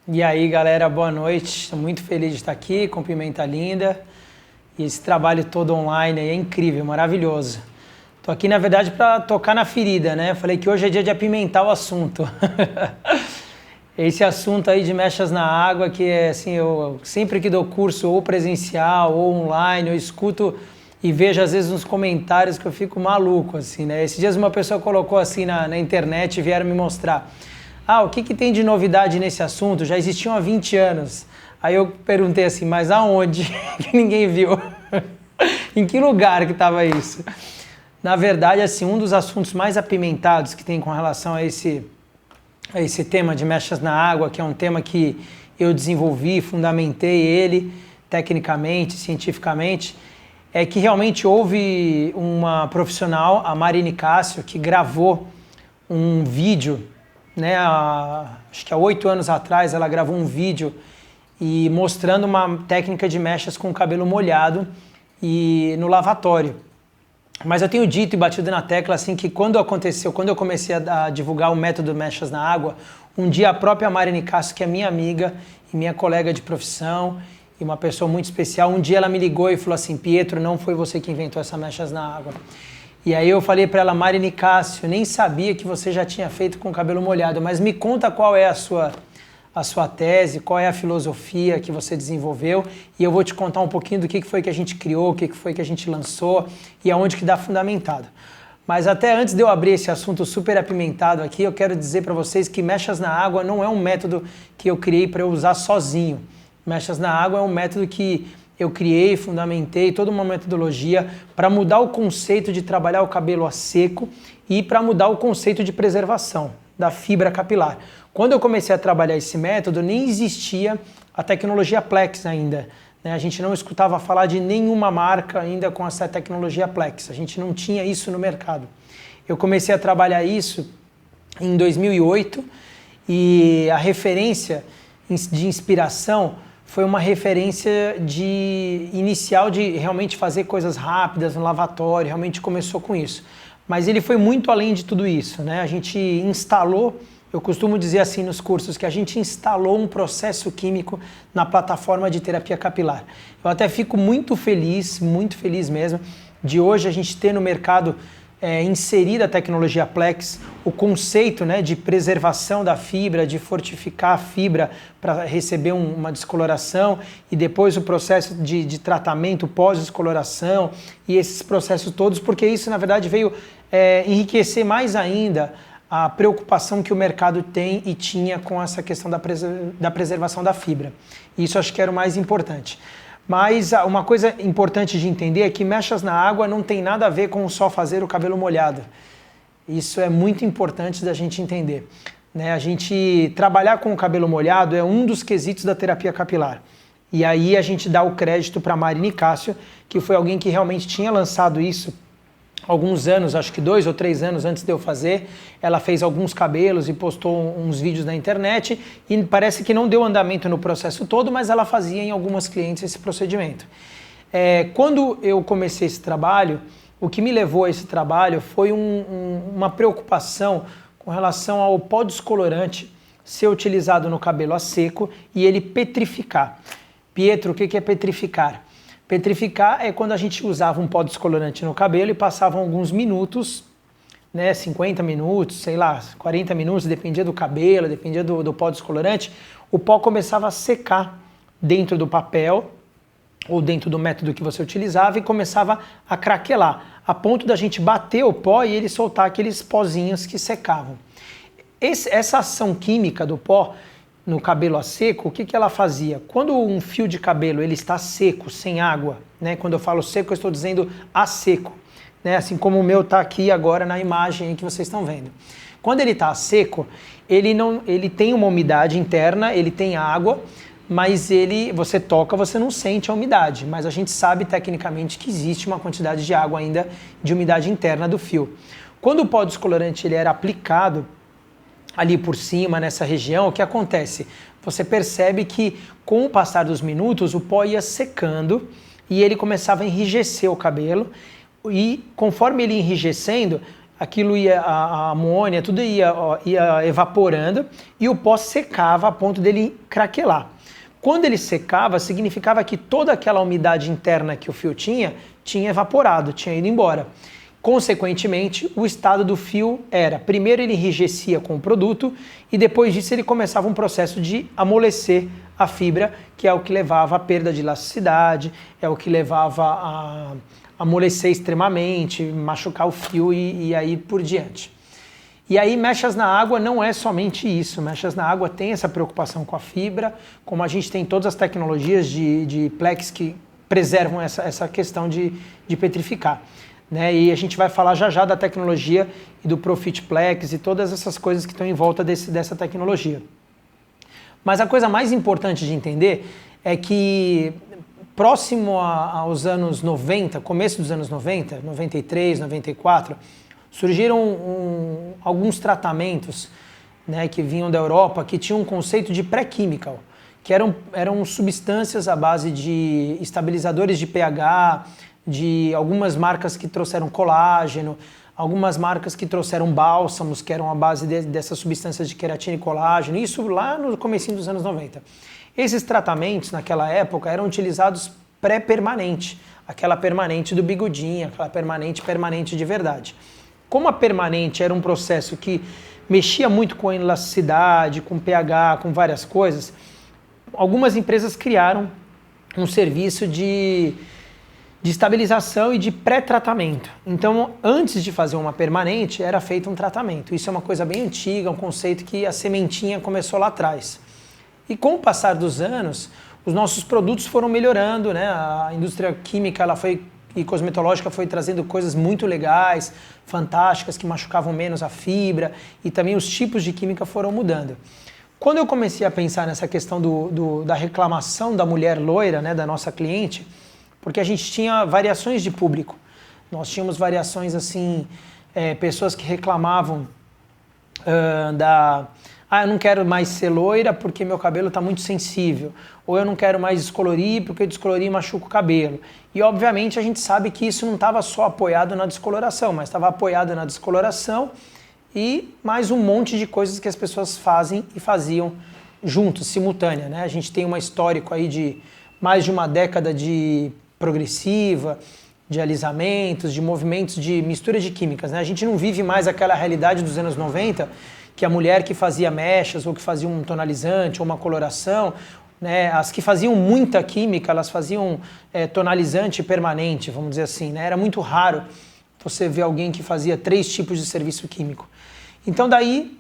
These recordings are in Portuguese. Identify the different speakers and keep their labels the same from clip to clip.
Speaker 1: E aí, galera, boa noite. Estou muito feliz de estar aqui com Pimenta Linda. E esse trabalho todo online aí é incrível, maravilhoso. Tô aqui, na verdade, para tocar na ferida, né? Falei que hoje é dia de apimentar o assunto. Esse assunto aí de mechas na água, que é assim, eu sempre que dou curso ou presencial ou online, eu escuto e vejo às vezes uns comentários que eu fico maluco, assim, né? Esses dias uma pessoa colocou assim na internet e vieram me mostrar. O que tem de novidade nesse assunto? Já existiam há 20 anos. Aí eu perguntei assim, mas aonde? Que ninguém viu. Em que lugar que estava isso? Na verdade, assim, um dos assuntos mais apimentados que tem com relação a esse tema de mechas na água, que é um tema que eu desenvolvi, fundamentei ele tecnicamente, cientificamente, é que realmente houve uma profissional, a Marine Cássio, que gravou um vídeo, né, acho que há 8 anos atrás ela gravou um vídeo e mostrando uma técnica de mechas com o cabelo molhado e no lavatório. Mas eu tenho dito e batido na tecla assim que quando eu comecei a divulgar o método mechas na água, um dia a própria Marine Cássio, que é minha amiga e minha colega de profissão e uma pessoa muito especial, um dia ela me ligou e falou assim: Pietro, não foi você que inventou essa mechas na água. E aí eu falei para ela: Marine Cássio, nem sabia que você já tinha feito com o cabelo molhado, mas me conta qual é a sua tese, qual é a filosofia que você desenvolveu, e eu vou te contar um pouquinho do que foi que a gente criou, o que foi que a gente lançou e aonde que dá fundamentado. Mas até antes de eu abrir esse assunto super apimentado aqui, eu quero dizer para vocês que mechas na água não é um método que eu criei para eu usar sozinho. Mechas na água é um método que eu criei, fundamentei toda uma metodologia para mudar o conceito de trabalhar o cabelo a seco e para mudar o conceito de preservação da fibra capilar. Quando eu comecei a trabalhar esse método, nem existia a tecnologia Plex ainda, né? A gente não escutava falar de nenhuma marca ainda com essa tecnologia Plex. A gente não tinha isso no mercado. Eu comecei a trabalhar isso em 2008 e a referência de inspiração foi uma referência inicial de realmente fazer coisas rápidas no lavatório, realmente começou com isso. Mas ele foi muito além de tudo isso, né? A gente instalou, eu costumo dizer assim nos cursos, que a gente instalou um processo químico na plataforma de terapia capilar. Eu até fico muito feliz mesmo, de hoje a gente ter no mercado inserida a tecnologia Plex, o conceito, né, de preservação da fibra, de fortificar a fibra para receber uma descoloração e depois o processo de tratamento pós-descoloração e esses processos todos, porque isso na verdade veio enriquecer mais ainda a preocupação que o mercado tem e tinha com essa questão da preservação da fibra. Isso acho que era o mais importante. Mas uma coisa importante de entender é que mechas na água não tem nada a ver com só fazer o cabelo molhado. Isso é muito importante da gente entender, né? A gente trabalhar com o cabelo molhado é um dos quesitos da terapia capilar. E aí a gente dá o crédito para a Marine Cássio, que foi alguém que realmente tinha lançado isso alguns anos, acho que 2 ou 3 anos antes de eu fazer. Ela fez alguns cabelos e postou uns vídeos na internet e parece que não deu andamento no processo todo, mas ela fazia em algumas clientes esse procedimento. Quando eu comecei esse trabalho, o que me levou a esse trabalho foi uma preocupação com relação ao pó descolorante ser utilizado no cabelo a seco e ele petrificar. Pietro, o que é petrificar? Petrificar é quando a gente usava um pó descolorante no cabelo e passavam alguns minutos, né, 50 minutos, sei lá, 40 minutos, dependia do cabelo, dependia do pó descolorante, o pó começava a secar dentro do papel ou dentro do método que você utilizava e começava a craquelar, a ponto da gente bater o pó e ele soltar aqueles pozinhos que secavam. Essa ação química do pó no cabelo a seco, o que ela fazia? Quando um fio de cabelo ele está seco, sem água, né? Quando eu falo seco, eu estou dizendo a seco, né? Assim como o meu está aqui agora na imagem que vocês estão vendo. Quando ele está seco, ele tem uma umidade interna, ele tem água, mas você toca, você não sente a umidade, mas a gente sabe tecnicamente que existe uma quantidade de água ainda, de umidade interna do fio. Quando o pó descolorante ele era aplicado ali por cima, nessa região, o que acontece? Você percebe que com o passar dos minutos o pó ia secando e ele começava a enrijecer o cabelo e conforme ele enrijecendo, aquilo a amônia, tudo ia evaporando e o pó secava a ponto dele craquelar. Quando ele secava, significava que toda aquela umidade interna que o fio tinha evaporado, tinha ido embora. Consequentemente, o estado do fio era, primeiro ele enrijecia com o produto e depois disso ele começava um processo de amolecer a fibra, que é o que levava à perda de elasticidade, é o que levava a amolecer extremamente, machucar o fio e aí por diante. E aí mechas na água não é somente isso, mechas na água tem essa preocupação com a fibra, como a gente tem todas as tecnologias de Plex que preservam essa questão de petrificar. Né? E a gente vai falar já da tecnologia e do Profit Plex e todas essas coisas que estão em volta dessa tecnologia. Mas a coisa mais importante de entender é que próximo aos anos 90, começo dos anos 90, 93, 94, surgiram alguns tratamentos, né, que vinham da Europa que tinham um conceito de pré-chemical, que eram substâncias à base de estabilizadores de pH, de algumas marcas que trouxeram colágeno, algumas marcas que trouxeram bálsamos, que eram a base dessas substâncias de queratina e colágeno, isso lá no comecinho dos anos 90. Esses tratamentos, naquela época, eram utilizados pré-permanente, aquela permanente do bigodinho, aquela permanente de verdade. Como a permanente era um processo que mexia muito com a elasticidade, com pH, com várias coisas, algumas empresas criaram um serviço de estabilização e de pré-tratamento. Então, antes de fazer uma permanente, era feito um tratamento. Isso é uma coisa bem antiga, um conceito que a sementinha começou lá atrás. E com o passar dos anos, os nossos produtos foram melhorando, né? A indústria química e cosmetológica foi trazendo coisas muito legais, fantásticas, que machucavam menos a fibra, e também os tipos de química foram mudando. Quando eu comecei a pensar nessa questão da reclamação da mulher loira, né, da nossa cliente, porque a gente tinha variações de público. Nós tínhamos variações assim, pessoas que reclamavam eu não quero mais ser loira porque meu cabelo está muito sensível, ou eu não quero mais descolorir porque descolorir machuca o cabelo. E obviamente a gente sabe que isso não estava só apoiado na descoloração, mas estava apoiado na descoloração e mais um monte de coisas que as pessoas fazem e faziam juntos, simultânea, né? A gente tem um histórico aí de mais de uma década de progressiva, de alisamentos, de movimentos de mistura de químicas, né? A gente não vive mais aquela realidade dos anos 90, que a mulher que fazia mechas ou que fazia um tonalizante ou uma coloração, né? As que faziam muita química, elas faziam tonalizante permanente, vamos dizer assim, né? Era muito raro você ver alguém que fazia 3 tipos de serviço químico. Então daí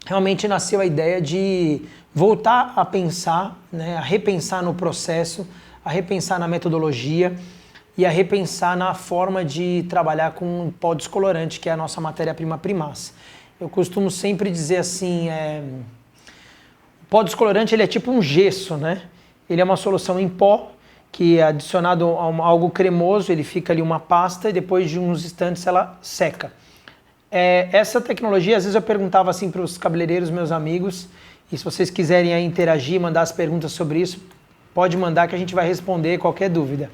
Speaker 1: realmente nasceu a ideia de voltar a pensar, né? A repensar no processo, a repensar na metodologia e a repensar na forma de trabalhar com pó descolorante, que é a nossa matéria-prima primaz. Eu costumo sempre dizer assim, o pó descolorante ele é tipo um gesso, né? Ele é uma solução em pó, que é adicionado a algo cremoso, ele fica ali uma pasta e depois de uns instantes ela seca. Essa tecnologia, às vezes eu perguntava assim para os cabeleireiros, meus amigos, e se vocês quiserem aí interagir, mandar as perguntas sobre isso, pode mandar que a gente vai responder qualquer dúvida.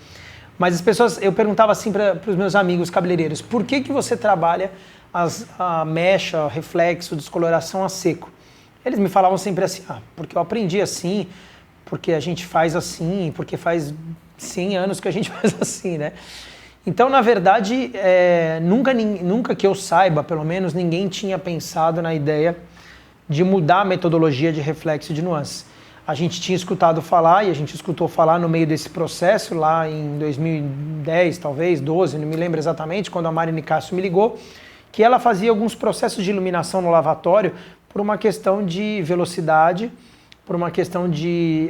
Speaker 1: Mas as pessoas, eu perguntava assim para os meus amigos cabeleireiros, por que você trabalha a mecha, reflexo, descoloração a seco? Eles me falavam sempre assim, porque eu aprendi assim, porque a gente faz assim, porque faz 100 anos que a gente faz assim, né? Então, na verdade, nunca que eu saiba, pelo menos, ninguém tinha pensado na ideia de mudar a metodologia de reflexo de nuances. A gente tinha escutado falar, e a gente escutou falar no meio desse processo, lá em 2010, talvez, 12, não me lembro exatamente, quando a Mari Nicásio me ligou, que ela fazia alguns processos de iluminação no lavatório por uma questão de velocidade, por uma questão de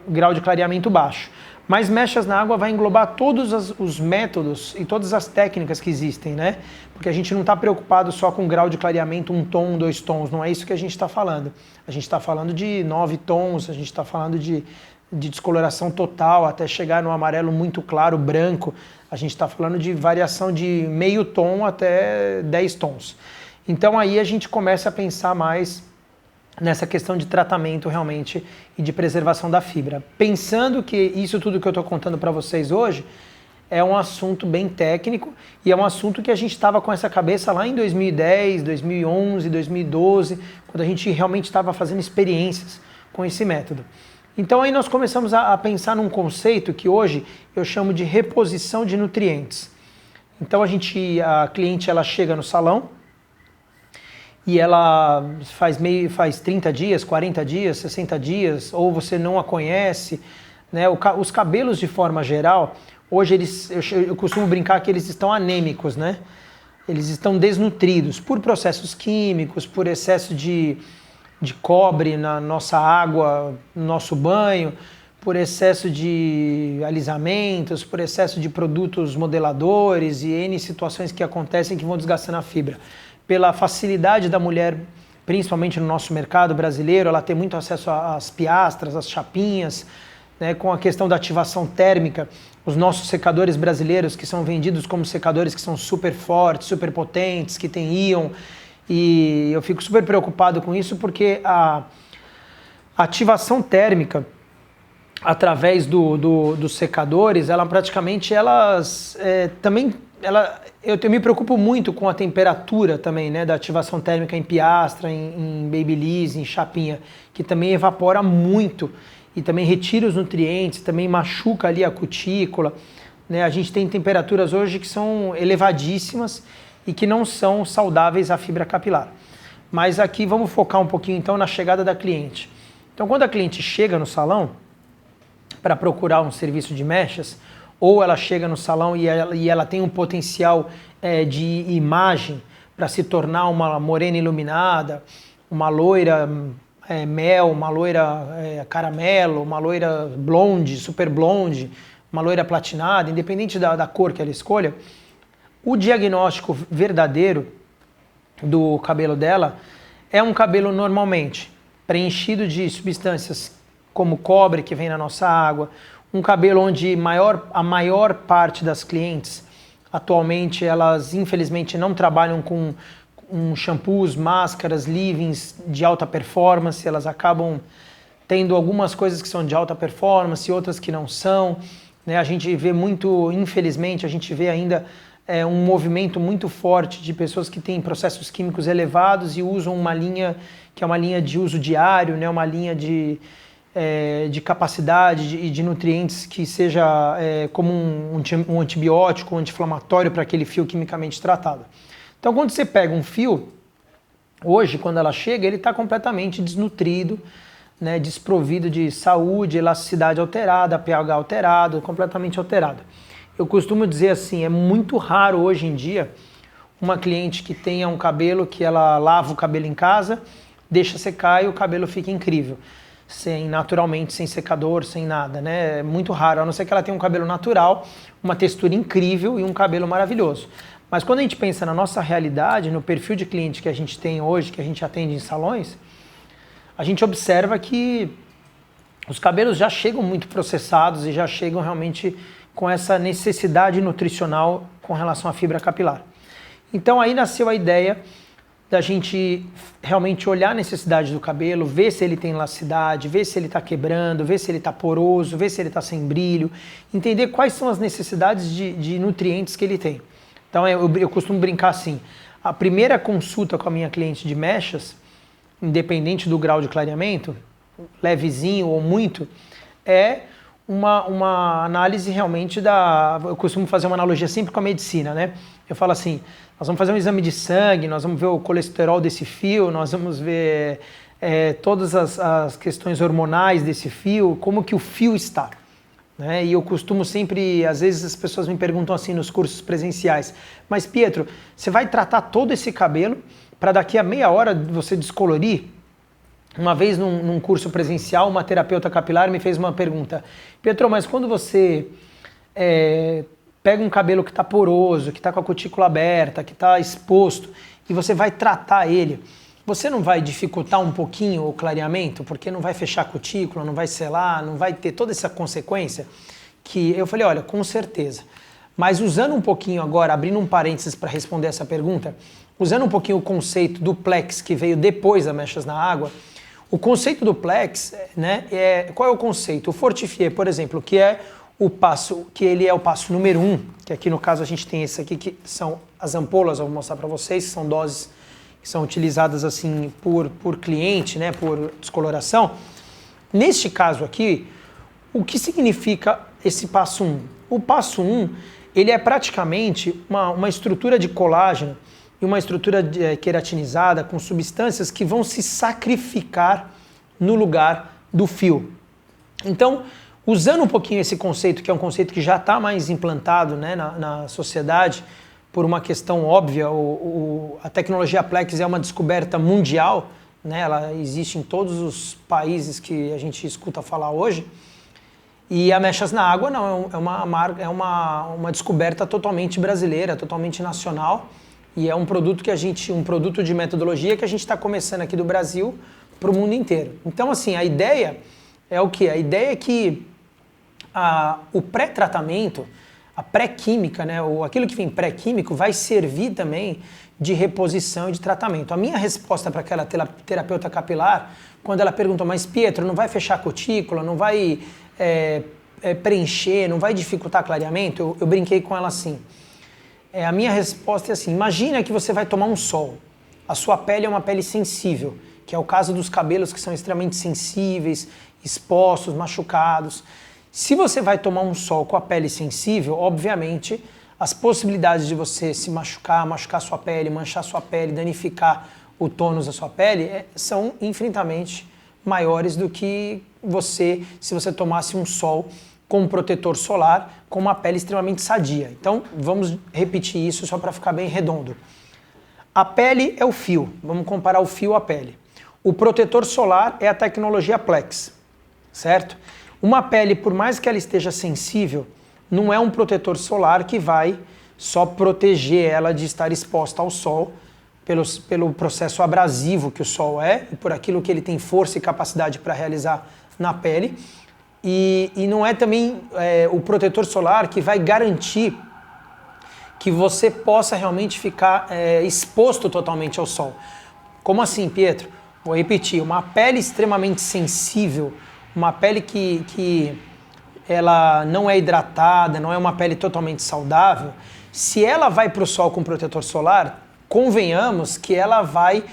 Speaker 1: grau de clareamento baixo. Mas mechas na água vai englobar todos os métodos e todas as técnicas que existem, né? Porque a gente não está preocupado só com grau de clareamento 1 tom, 2 tons, não é isso que a gente está falando. A gente está falando de 9 tons, a gente está falando de descoloração total até chegar no amarelo muito claro, branco. A gente está falando de variação de meio tom até 10 tons. Então aí a gente começa a pensar mais nessa questão de tratamento realmente e de preservação da fibra. Pensando que isso tudo que eu estou contando para vocês hoje é um assunto bem técnico e é um assunto que a gente estava com essa cabeça lá em 2010, 2011, 2012, quando a gente realmente estava fazendo experiências com esse método. Então aí nós começamos a pensar num conceito que hoje eu chamo de reposição de nutrientes. Então a cliente ela chega no salão e ela faz 30 dias, 40 dias, 60 dias, ou você não a conhece, né? Os cabelos de forma geral, hoje eu costumo brincar que eles estão anêmicos, né? Eles estão desnutridos por processos químicos, por excesso de cobre na nossa água, no nosso banho, por excesso de alisamentos, por excesso de produtos modeladores e N situações que acontecem que vão desgastando a fibra. Pela facilidade da mulher, principalmente no nosso mercado brasileiro, ela tem muito acesso às piastras, às chapinhas, né, com a questão da ativação térmica, os nossos secadores brasileiros que são vendidos como secadores que são super fortes, super potentes, que têm íon, e eu fico super preocupado com isso porque a ativação térmica através dos secadores, eu me preocupo muito com a temperatura também, né, da ativação térmica em piastra, em babyliss, em chapinha, que também evapora muito e também retira os nutrientes, também machuca ali a cutícula, né? A gente tem temperaturas hoje que são elevadíssimas e que não são saudáveis à fibra capilar. Mas aqui vamos focar um pouquinho então na chegada da cliente. Então quando a cliente chega no salão para procurar um serviço de mechas, ou ela chega no salão e ela tem um potencial de imagem para se tornar uma morena iluminada, uma loira mel, uma loira caramelo, uma loira blonde, super blonde, uma loira platinada, independente da cor que ela escolha, o diagnóstico verdadeiro do cabelo dela é um cabelo normalmente preenchido de substâncias como cobre que vem na nossa água, um cabelo onde a maior parte das clientes atualmente elas infelizmente não trabalham com shampoos, máscaras, leave-ins de alta performance, elas acabam tendo algumas coisas que são de alta performance e outras que não são, né? A gente vê muito, infelizmente, a gente vê ainda um movimento muito forte de pessoas que têm processos químicos elevados e usam uma linha que é uma linha de uso diário, né? Uma linha de capacidade e de nutrientes que seja como um antibiótico, um anti-inflamatório para aquele fio quimicamente tratado. Então, quando você pega um fio, hoje, quando ela chega, ele está completamente desnutrido, né, desprovido de saúde, elasticidade alterada, pH alterado, completamente alterado. Eu costumo dizer assim, é muito raro hoje em dia uma cliente que tenha um cabelo que ela lava o cabelo em casa, deixa secar e o cabelo fica incrível. Naturalmente, sem secador, sem nada, né? É muito raro, a não ser que ela tenha um cabelo natural, uma textura incrível e um cabelo maravilhoso. Mas quando a gente pensa na nossa realidade, no perfil de cliente que a gente tem hoje, que a gente atende em salões, a gente observa que os cabelos já chegam muito processados e já chegam realmente com essa necessidade nutricional com relação à fibra capilar. Então aí nasceu a ideia da gente realmente olhar a necessidade do cabelo, ver se ele tem elasticidade, ver se ele está quebrando, ver se ele está poroso, ver se ele está sem brilho, entender quais são as necessidades de nutrientes que ele tem. Então eu costumo brincar assim, a primeira consulta com a minha cliente de mechas, independente do grau de clareamento, levezinho ou muito, é uma análise realmente eu costumo fazer uma analogia sempre com a medicina, né? Eu falo assim, nós vamos fazer um exame de sangue, nós vamos ver o colesterol desse fio, nós vamos ver todas as questões hormonais desse fio, como que o fio está. Né? E eu costumo sempre, às vezes as pessoas me perguntam assim nos cursos presenciais, mas Pietro, você vai tratar todo esse cabelo para daqui a meia hora você descolorir? Uma vez num curso presencial, uma terapeuta capilar me fez uma pergunta, Pietro, mas quando você pega um cabelo que está poroso, que está com a cutícula aberta, que está exposto, e você vai tratar ele, você não vai dificultar um pouquinho o clareamento? Porque não vai fechar a cutícula, não vai selar, não vai ter toda essa consequência? Que eu falei, olha, com certeza. Mas usando um pouquinho agora, abrindo um parênteses para responder essa pergunta, usando um pouquinho o conceito do Plex, que veio depois da Mechas na Água, o conceito do Plex, né, qual é o conceito? O Fortifier, por exemplo, que é o passo, que ele é o passo número 1, que aqui no caso a gente tem esse aqui, que são as ampolas, eu vou mostrar para vocês, que são doses que são utilizadas assim por cliente, né, por descoloração. Neste caso aqui, o que significa esse passo 1? O passo 1, ele é praticamente uma estrutura de colágeno e uma estrutura queratinizada com substâncias que vão se sacrificar no lugar do fio. Então, usando um pouquinho esse conceito, que é um conceito que já está mais implantado, né, na sociedade, por uma questão óbvia, a tecnologia Plex é uma descoberta mundial, né, ela existe em todos os países que a gente escuta falar hoje, e a Mechas na Água não, é uma descoberta totalmente brasileira, totalmente nacional, e é um produto um produto de metodologia que a gente está começando aqui do Brasil para o mundo inteiro. Então, assim, a ideia é o quê? A ideia é que o pré-tratamento, a pré-química, né, ou aquilo que vem pré-químico, vai servir também de reposição e de tratamento. A minha resposta para aquela terapeuta capilar, quando ela perguntou, mas Pietro, não vai fechar a cutícula, não vai preencher, não vai dificultar clareamento? Eu brinquei com ela assim. A minha resposta é assim, imagina que você vai tomar um sol. A sua pele é uma pele sensível, que é o caso dos cabelos que são extremamente sensíveis, expostos, machucados. Se você vai tomar um sol com a pele sensível, obviamente, as possibilidades de você se machucar sua pele, manchar sua pele, danificar o tônus da sua pele são infinitamente maiores do que se você tomasse um sol com um protetor solar com uma pele extremamente sadia. Então, vamos repetir isso só para ficar bem redondo. A pele é o fio, vamos comparar o fio à pele. O protetor solar é a tecnologia Plex, certo? Uma pele, por mais que ela esteja sensível, não é um protetor solar que vai só proteger ela de estar exposta ao sol pelo processo abrasivo que o sol é e por aquilo que ele tem força e capacidade para realizar na pele. E não é também o protetor solar que vai garantir que você possa realmente ficar exposto totalmente ao sol. Como assim, Pietro? Vou repetir, uma pele extremamente sensível, uma pele que ela não é hidratada, não é uma pele totalmente saudável, se ela vai para o sol com protetor solar, convenhamos que ela vai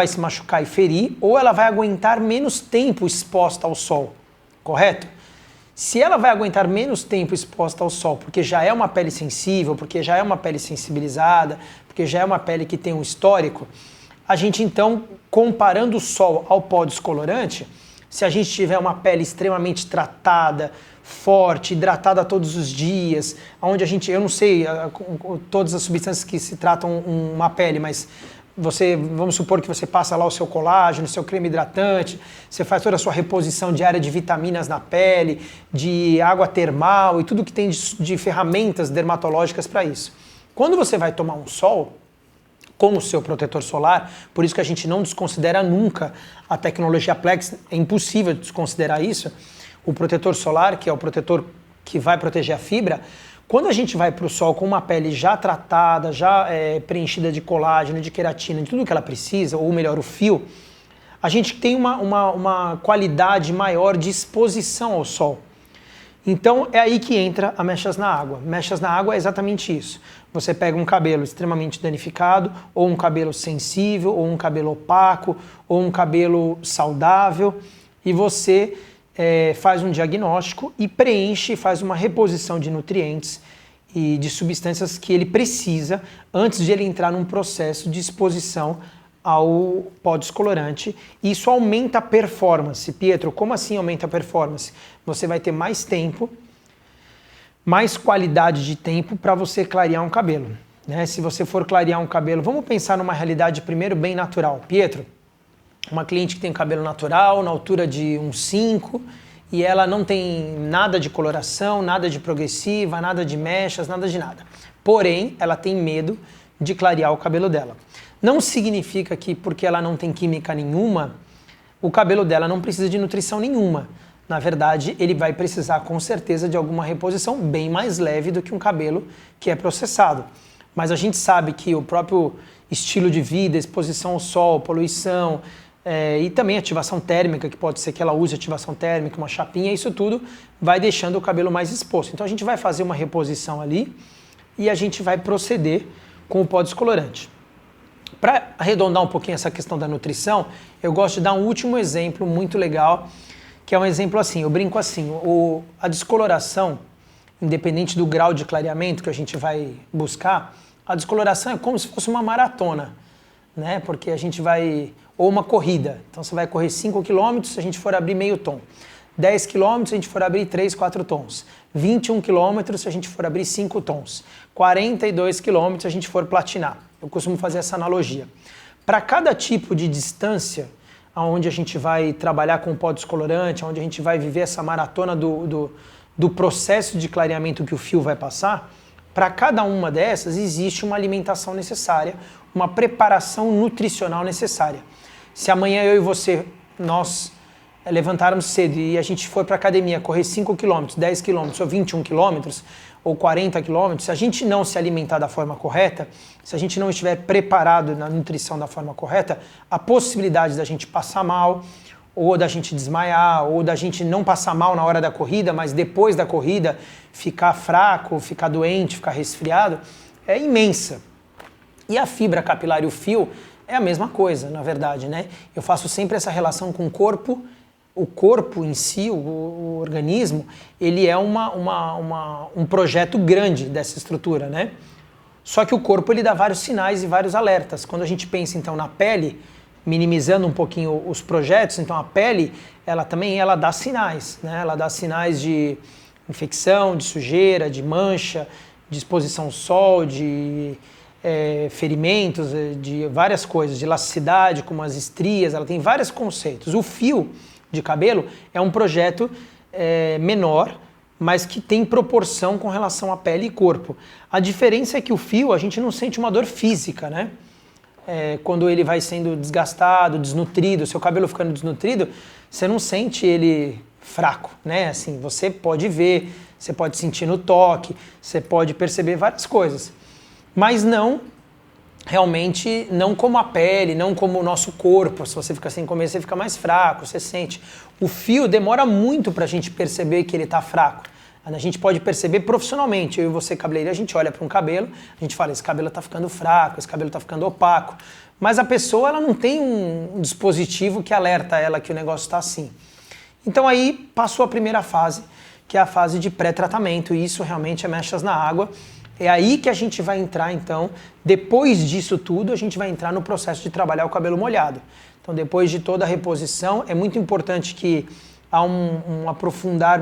Speaker 1: se machucar e ferir, ou ela vai aguentar menos tempo exposta ao sol, correto? Se ela vai aguentar menos tempo exposta ao sol, porque já é uma pele sensível, porque já é uma pele sensibilizada, porque já é uma pele que tem um histórico, a gente então, comparando o sol ao pó descolorante, se a gente tiver uma pele extremamente tratada, forte, hidratada todos os dias, onde eu não sei todas as substâncias que se tratam uma pele, mas vamos supor que você passa lá o seu colágeno, o seu creme hidratante, você faz toda a sua reposição diária de vitaminas na pele, de água termal e tudo que tem de ferramentas dermatológicas para isso. Quando você vai tomar um sol, com o seu protetor solar, por isso que a gente não desconsidera nunca a tecnologia Plex, é impossível desconsiderar isso, o protetor solar, que é o protetor que vai proteger a fibra, quando a gente vai para o sol com uma pele já tratada, já preenchida de colágeno, de queratina, de tudo que ela precisa, ou melhor, o fio, a gente tem uma qualidade maior de exposição ao sol. Então é aí que entra a Mechas na Água. Mechas na Água é exatamente isso. Você pega um cabelo extremamente danificado, ou um cabelo sensível, ou um cabelo opaco, ou um cabelo saudável, e você faz um diagnóstico e preenche, faz uma reposição de nutrientes e de substâncias que ele precisa antes de ele entrar num processo de exposição ao pó descolorante. Isso aumenta a performance. Pietro, como assim aumenta a performance? Você vai ter mais tempo, mais qualidade de tempo para você clarear um cabelo, né? Se você for clarear um cabelo, vamos pensar numa realidade primeiro bem natural. Pietro, uma cliente que tem cabelo natural, na altura de 1,5, e ela não tem nada de coloração, nada de progressiva, nada de mechas, nada de nada. Porém, ela tem medo de clarear o cabelo dela. Não significa que porque ela não tem química nenhuma, o cabelo dela não precisa de nutrição nenhuma. Na verdade, ele vai precisar com certeza de alguma reposição bem mais leve do que um cabelo que é processado. Mas a gente sabe que o próprio estilo de vida, exposição ao sol, poluição, e também ativação térmica, que pode ser que ela use ativação térmica, uma chapinha, isso tudo vai deixando o cabelo mais exposto. Então a gente vai fazer uma reposição ali e a gente vai proceder com o pó descolorante. Para arredondar um pouquinho essa questão da nutrição, eu gosto de dar um último exemplo muito legal, que é um exemplo assim, eu brinco assim, a descoloração, independente do grau de clareamento que a gente vai buscar, a descoloração é como se fosse uma maratona, né? Porque a gente vai, ou uma corrida, então você vai correr 5 km se a gente for abrir meio tom, 10 km se a gente for abrir 3, 4 tons, 21 km se a gente for abrir 5 tons, 42 km se a gente for platinar. Eu costumo fazer essa analogia. Para cada tipo de distância, onde a gente vai trabalhar com o pó descolorante, onde a gente vai viver essa maratona do processo de clareamento que o fio vai passar, para cada uma dessas existe uma alimentação necessária, uma preparação nutricional necessária. Se amanhã eu e você, nós levantarmos cedo e a gente for para a academia correr 5 km, 10 km ou 21 km ou 40 km, se a gente não se alimentar da forma correta, se a gente não estiver preparado na nutrição da forma correta, a possibilidade da gente passar mal, ou da gente desmaiar, ou da gente não passar mal na hora da corrida, mas depois da corrida ficar fraco, ficar doente, ficar resfriado, é imensa. E a fibra capilar e o fio é a mesma coisa, na verdade, né? Eu faço sempre essa relação com o corpo em si, o organismo, ele é um projeto grande dessa estrutura, né? Só que o corpo ele dá vários sinais e vários alertas. Quando a gente pensa então na pele, minimizando um pouquinho os projetos, então a pele, ela dá sinais, né? Ela dá sinais de infecção, de sujeira, de mancha, de exposição ao sol, de ferimentos, de várias coisas, de elasticidade, como as estrias, ela tem vários conceitos. O fio de cabelo é um projeto menor, mas que tem proporção com relação à pele e corpo. A diferença é que o fio, a gente não sente uma dor física, né? Quando ele vai sendo desgastado, desnutrido, seu cabelo ficando desnutrido, você não sente ele fraco, né? Assim, você pode ver, você pode sentir no toque, você pode perceber várias coisas, mas não realmente, não como a pele, não como o nosso corpo. Se você fica sem comer, você fica mais fraco, você sente. O fio demora muito para a gente perceber que ele está fraco. A gente pode perceber profissionalmente. Eu e você, cabeleireiro, a gente olha para um cabelo, a gente fala, esse cabelo está ficando fraco, esse cabelo está ficando opaco. Mas a pessoa, ela não tem um dispositivo que alerta ela que o negócio está assim. Então aí passou a primeira fase, que é a fase de pré-tratamento, e isso realmente é mechas na água. É aí que a gente vai entrar, então, depois disso tudo, a gente vai entrar no processo de trabalhar o cabelo molhado. Então, depois de toda a reposição, é muito importante que há um aprofundar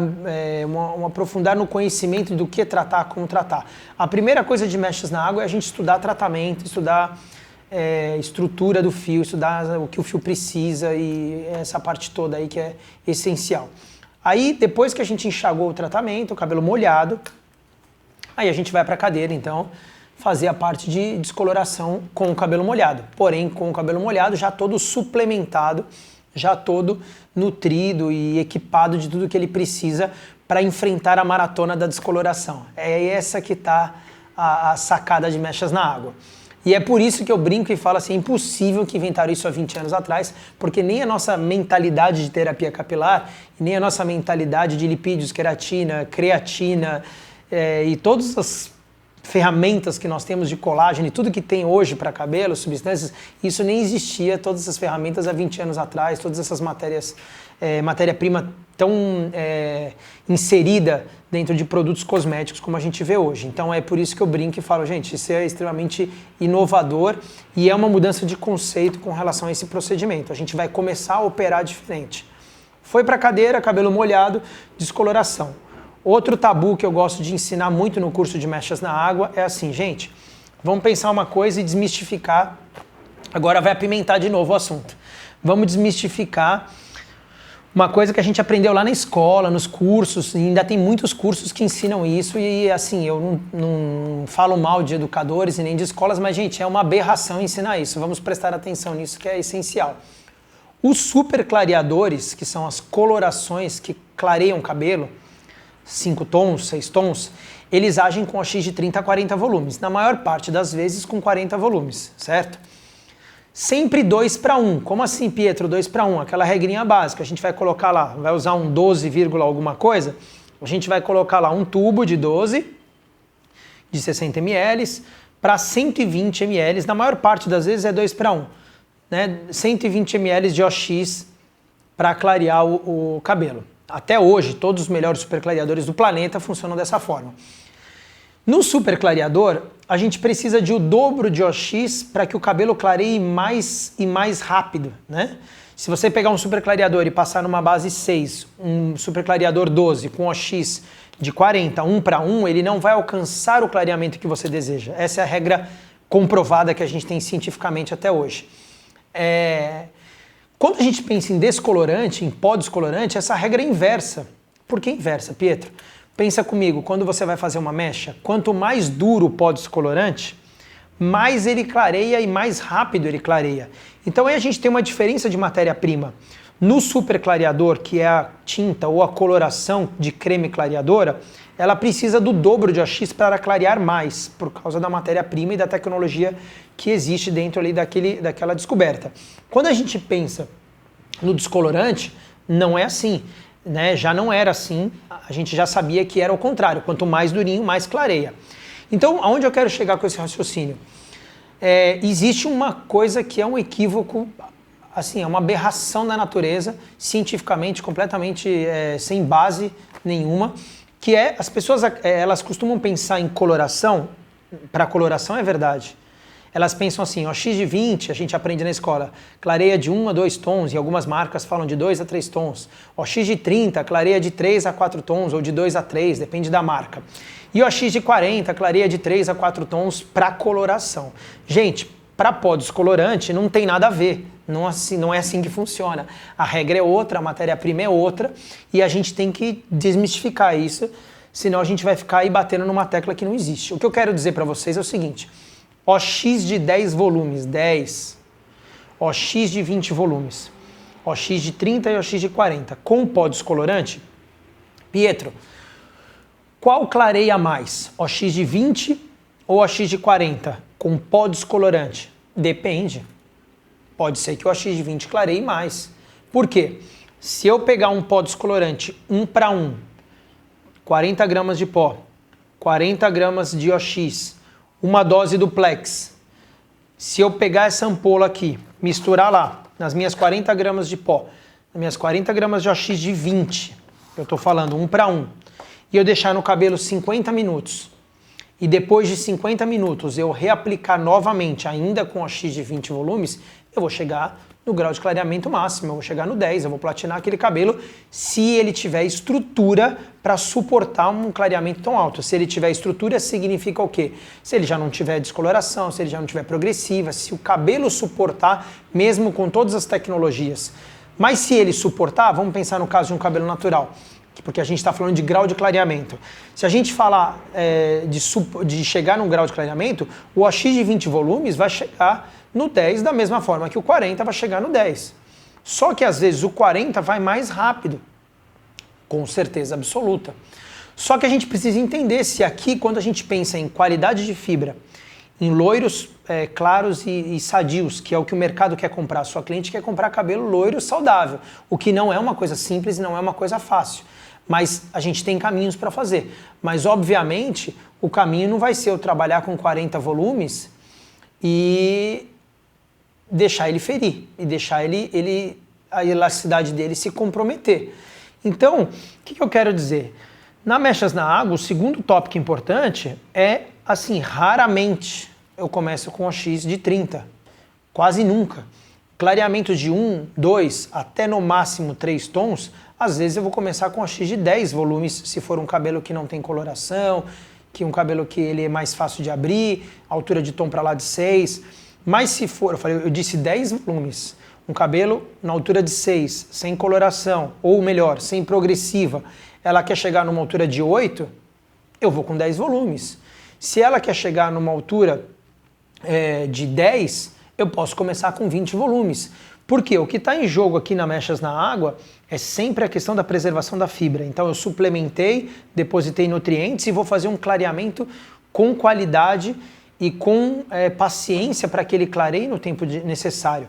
Speaker 1: no conhecimento do que tratar, como tratar. A primeira coisa de mechas na água é a gente estudar tratamento, estudar estrutura do fio, estudar o que o fio precisa e essa parte toda aí que é essencial. Aí, depois que a gente enxagou o tratamento, o cabelo molhado, aí a gente vai para a cadeira, então, fazer a parte de descoloração com o cabelo molhado. Porém, com o cabelo molhado já todo suplementado, já todo nutrido e equipado de tudo que ele precisa para enfrentar a maratona da descoloração. É essa que está a sacada de mechas na água. E é por isso que eu brinco e falo assim, é impossível que inventaram isso há 20 anos atrás, porque nem a nossa mentalidade de terapia capilar, nem a nossa mentalidade de lipídios, queratina, creatina, e todas as ferramentas que nós temos de colágeno e tudo que tem hoje para cabelo, substâncias, isso nem existia, todas essas ferramentas há 20 anos atrás, todas essas matéria-prima tão inserida dentro de produtos cosméticos como a gente vê hoje. Então é por isso que eu brinco e falo, gente, isso é extremamente inovador e é uma mudança de conceito com relação a esse procedimento. A gente vai começar a operar diferente. Foi para a cadeira, cabelo molhado, descoloração. Outro tabu que eu gosto de ensinar muito no curso de mechas na água é assim, gente, vamos pensar uma coisa e desmistificar, agora vai apimentar de novo o assunto. Vamos desmistificar uma coisa que a gente aprendeu lá na escola, nos cursos, e ainda tem muitos cursos que ensinam isso e assim, eu não falo mal de educadores e nem de escolas, mas gente, é uma aberração ensinar isso, vamos prestar atenção nisso que é essencial. Os super clareadores, que são as colorações que clareiam o cabelo, 5 tons, 6 tons, eles agem com OX de 30 a 40 volumes, na maior parte das vezes com 40 volumes, certo? sempre 2 para 1. Como assim, Pietro, 2 para 1? Aquela regrinha básica, a gente vai colocar lá, vai usar um 12, alguma coisa, a gente vai colocar lá um tubo de 12, de 60 ml, para 120 ml, na maior parte das vezes é 2 para 1. Né? 120 ml de OX para clarear o cabelo. Até hoje, todos os melhores superclareadores do planeta funcionam dessa forma. No superclareador, a gente precisa de o dobro de OX para que o cabelo clareie mais e mais rápido, né? Se você pegar um superclareador e passar numa base 6, um superclareador 12 com OX de 40, 1 para 1, ele não vai alcançar o clareamento que você deseja. Essa é a regra comprovada que a gente tem cientificamente até hoje. Quando a gente pensa em descolorante, em pó descolorante, essa regra é inversa. Por que inversa, Pietro? Pensa comigo, quando você vai fazer uma mecha, quanto mais duro o pó descolorante, mais ele clareia e mais rápido ele clareia. Então aí a gente tem uma diferença de matéria-prima. No superclareador, que é a tinta ou a coloração de creme clareadora, ela precisa do dobro de OX para clarear mais, por causa da matéria-prima e da tecnologia que existe dentro ali daquela descoberta. Quando a gente pensa no descolorante, não é assim. Né? Já não era assim, a gente já sabia que era o contrário, quanto mais durinho, mais clareia. Então, aonde eu quero chegar com esse raciocínio? Existe uma coisa que é um equívoco, assim, é uma aberração da natureza, cientificamente, completamente sem base nenhuma, que é, as pessoas, elas costumam pensar em coloração, para coloração é verdade. Elas pensam assim, OX de 20, a gente aprende na escola, clareia de 1 a 2 tons, e algumas marcas falam de 2 a 3 tons. OX de 30, clareia de 3 a 4 tons, ou de 2 a 3, depende da marca. E OX de 40, clareia de 3 a 4 tons para coloração. Gente, para pó descolorante não tem nada a ver, não é assim que funciona. A regra é outra, a matéria-prima é outra, e a gente tem que desmistificar isso, senão a gente vai ficar aí batendo numa tecla que não existe. O que eu quero dizer para vocês é o seguinte: OX de 10 volumes, 10. OX de 20 volumes. OX de 30 e OX de 40. Com pó descolorante, Pietro, qual clareia mais? OX de 20 ou OX de 40? Com pó descolorante? Depende. Pode ser que o OX de 20 clareie mais. Por quê? Se eu pegar um pó descolorante 1 para 1, 40 gramas de pó, 40 gramas de OX, uma dose do Plex. Se eu pegar essa ampola aqui, misturar lá, nas minhas 40 gramas de pó, nas minhas 40 gramas de OX de 20, eu estou falando 1 para 1, e eu deixar no cabelo 50 minutos, e depois de 50 minutos eu reaplicar novamente, ainda com OX de 20 volumes, eu vou chegar no grau de clareamento máximo, eu vou chegar no 10, eu vou platinar aquele cabelo se ele tiver estrutura para suportar um clareamento tão alto. Se ele tiver estrutura, significa o quê? Se ele já não tiver descoloração, se ele já não tiver progressiva, se o cabelo suportar, mesmo com todas as tecnologias. Mas se ele suportar, vamos pensar no caso de um cabelo natural, porque a gente está falando de grau de clareamento. Se a gente falar de chegar num grau de clareamento, o OX de 20 volumes vai chegar no 10 da mesma forma que o 40 vai chegar no 10. Só que às vezes o 40 vai mais rápido, com certeza absoluta. Só que a gente precisa entender se aqui, quando a gente pensa em qualidade de fibra, em loiros claros e sadios, que é o que o mercado quer comprar, a sua cliente quer comprar cabelo loiro saudável, o que não é uma coisa simples e não é uma coisa fácil. Mas a gente tem caminhos para fazer. Mas, obviamente, o caminho não vai ser eu trabalhar com 40 volumes e deixar ele ferir, e deixar a elasticidade dele se comprometer. Então, o que eu quero dizer? Na Mechas na Água, o segundo tópico importante é, assim, raramente eu começo com OX de 30. Quase nunca. Clareamento de 1, 2, até no máximo 3 tons, às vezes eu vou começar com OX de 10 volumes, se for um cabelo que não tem coloração, que um cabelo que ele é mais fácil de abrir, altura de tom para lá de 6. Mas se for, eu disse 10 volumes, um cabelo na altura de 6, sem coloração, ou melhor, sem progressiva, ela quer chegar numa altura de 8, eu vou com 10 volumes. Se ela quer chegar numa altura de 10, eu posso começar com 20 volumes. Porque o que está em jogo aqui na Mechas na Água é sempre a questão da preservação da fibra. Então eu suplementei, depositei nutrientes e vou fazer um clareamento com qualidade e com paciência para que ele clareie no tempo necessário.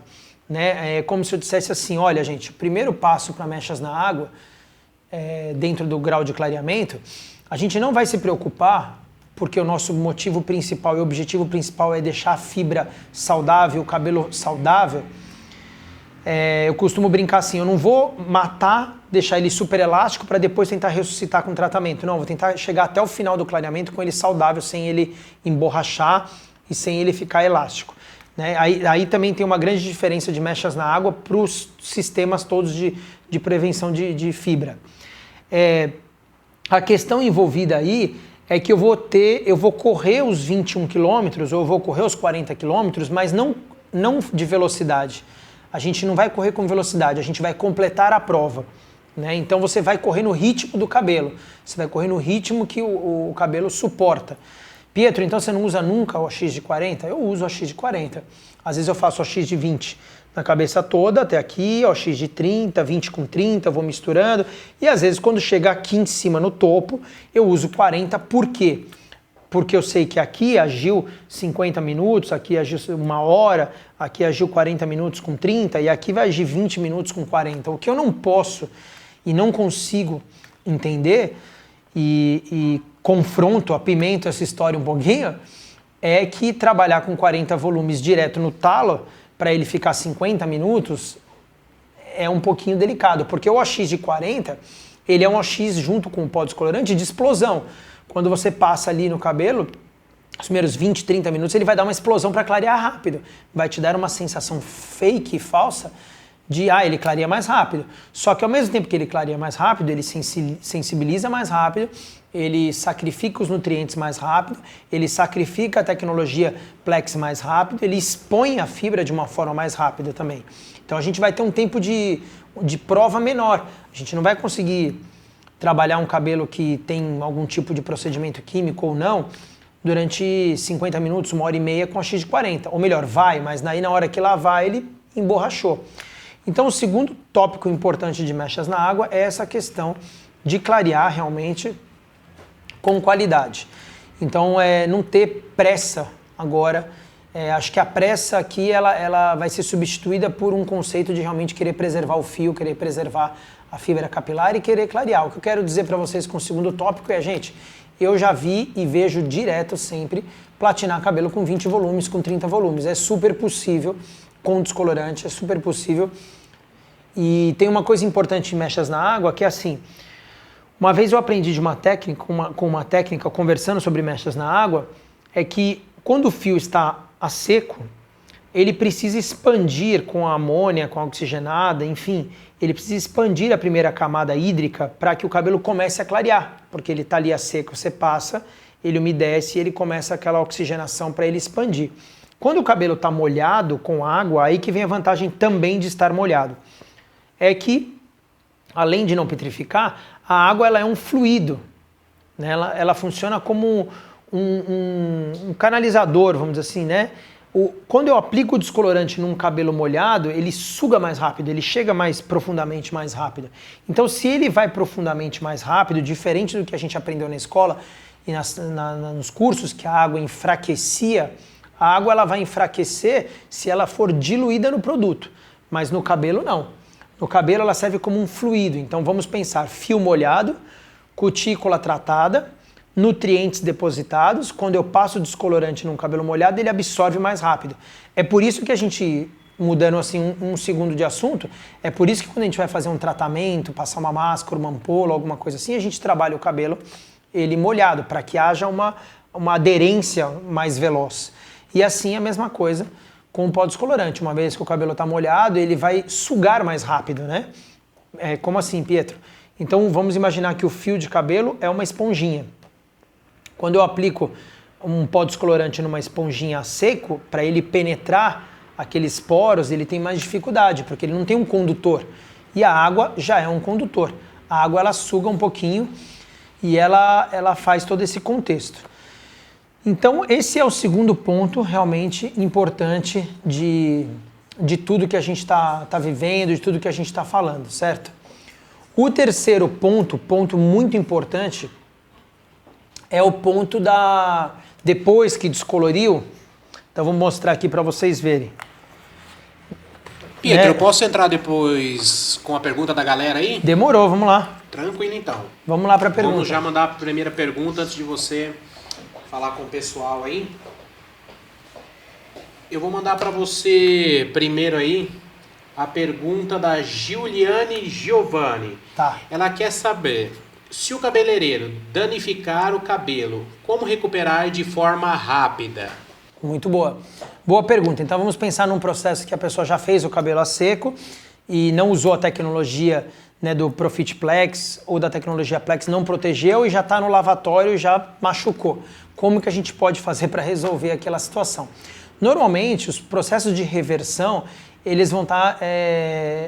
Speaker 1: Né? É como se eu dissesse assim, olha gente, o primeiro passo para mechas na água, dentro do grau de clareamento, a gente não vai se preocupar, porque o nosso motivo principal e objetivo principal é deixar a fibra saudável, o cabelo saudável. Eu costumo brincar assim, eu não vou matar, deixar ele super elástico para depois tentar ressuscitar com tratamento. Não, vou tentar chegar até o final do clareamento com ele saudável, sem ele emborrachar e sem ele ficar elástico. Né? Aí também tem uma grande diferença de mechas na água para os sistemas todos de prevenção de fibra. A questão envolvida aí é que eu vou correr os 21 quilômetros ou eu vou correr os 40 quilômetros, mas não de velocidade. A gente não vai correr com velocidade, a gente vai completar a prova. Né? Então você vai correr no ritmo do cabelo, você vai correr no ritmo que o cabelo suporta. Pietro, então você não usa nunca o OX de 40? Eu uso o OX de 40. Às vezes eu faço o OX de 20 na cabeça toda, até aqui, OX de 30, 20 com 30, eu vou misturando. E às vezes quando chega aqui em cima no topo, eu uso 40. Por quê? Porque eu sei que aqui agiu 50 minutos, aqui agiu 1 hora, aqui agiu 40 minutos com 30 e aqui vai agir 20 minutos com 40. O que eu não posso e não consigo entender e confronto, apimento essa história um pouquinho, é que trabalhar com 40 volumes direto no talo, para ele ficar 50 minutos, é um pouquinho delicado, porque o OX de 40, ele é um OX junto com o pó descolorante de explosão. Quando você passa ali no cabelo, os primeiros 20, 30 minutos, ele vai dar uma explosão para clarear rápido. Vai te dar uma sensação fake e falsa de, ele clareia mais rápido. Só que ao mesmo tempo que ele clareia mais rápido, ele sensibiliza mais rápido, ele sacrifica os nutrientes mais rápido, ele sacrifica a tecnologia Plex mais rápido, ele expõe a fibra de uma forma mais rápida também. Então a gente vai ter um tempo de prova menor. A gente não vai conseguir trabalhar um cabelo que tem algum tipo de procedimento químico ou não durante 50 minutos, 1h30 com a X de 40. Ou melhor, vai, mas aí na hora que lavar ele emborrachou. Então o segundo tópico importante de mechas na água é essa questão de clarear realmente com qualidade. Então não ter pressa agora. Acho que a pressa aqui ela vai ser substituída por um conceito de realmente querer preservar o fio, querer preservar a fibra capilar e querer clarear. O que eu quero dizer para vocês com o segundo tópico é, gente, eu já vi e vejo direto sempre platinar cabelo com 20 volumes, com 30 volumes. É super possível com descolorante, é super possível. E tem uma coisa importante em mechas na água que é assim, uma vez eu aprendi de uma técnica, com uma técnica conversando sobre mechas na água, é que quando o fio está a seco, ele precisa expandir com a amônia, com a oxigenada, enfim, ele precisa expandir a primeira camada hídrica para que o cabelo comece a clarear, porque ele está ali a seco, você passa, ele umedece e ele começa aquela oxigenação para ele expandir. Quando o cabelo está molhado com água, aí que vem a vantagem também de estar molhado. É que, além de não petrificar, a água ela é um fluido, né? Ela funciona como um canalizador, vamos dizer assim, né? Quando eu aplico o descolorante num cabelo molhado, ele suga mais rápido, ele chega mais profundamente mais rápido. Então, se ele vai profundamente mais rápido, diferente do que a gente aprendeu na escola e nos cursos, que a água enfraquecia, a água ela vai enfraquecer se ela for diluída no produto, mas no cabelo não. No cabelo ela serve como um fluido, então vamos pensar fio molhado, cutícula tratada, nutrientes depositados. Quando eu passo descolorante num cabelo molhado, ele absorve mais rápido. É por isso que a gente, mudando assim um segundo de assunto, é por isso que quando a gente vai fazer um tratamento, passar uma máscara, uma ampola, alguma coisa assim, a gente trabalha o cabelo ele molhado, para que haja uma aderência mais veloz. E assim a mesma coisa com o pó descolorante. Uma vez que o cabelo está molhado, ele vai sugar mais rápido, né? Como assim, Pietro? Então vamos imaginar que o fio de cabelo é uma esponjinha. Quando eu aplico um pó descolorante numa esponjinha a seco, para ele penetrar aqueles poros, ele tem mais dificuldade, porque ele não tem um condutor. E a água já é um condutor. A água ela suga um pouquinho e ela faz todo esse contexto. Então esse é o segundo ponto realmente importante de tudo que a gente está vivendo, de tudo que a gente está falando, certo? O terceiro ponto muito importante, é o ponto da depois que descoloriu, então vou mostrar aqui para vocês verem.
Speaker 2: Pietro, eu posso entrar depois com a pergunta da galera aí?
Speaker 1: Demorou, vamos lá.
Speaker 2: Tranquilo então.
Speaker 1: Vamos lá para a pergunta.
Speaker 2: Vamos já mandar a primeira pergunta antes de você falar com o pessoal aí. Eu vou mandar para você primeiro aí a pergunta da Giuliane Giovanni.
Speaker 1: Tá.
Speaker 2: Ela quer saber, se o cabeleireiro danificar o cabelo, como recuperar de forma rápida?
Speaker 1: Muito boa. Boa pergunta. Então vamos pensar num processo que a pessoa já fez o cabelo a seco e não usou a tecnologia, né, do Profit Plex ou da tecnologia Plex, não protegeu e já está no lavatório e já machucou. Como que a gente pode fazer para resolver aquela situação? Normalmente, os processos de reversão, eles vão estar,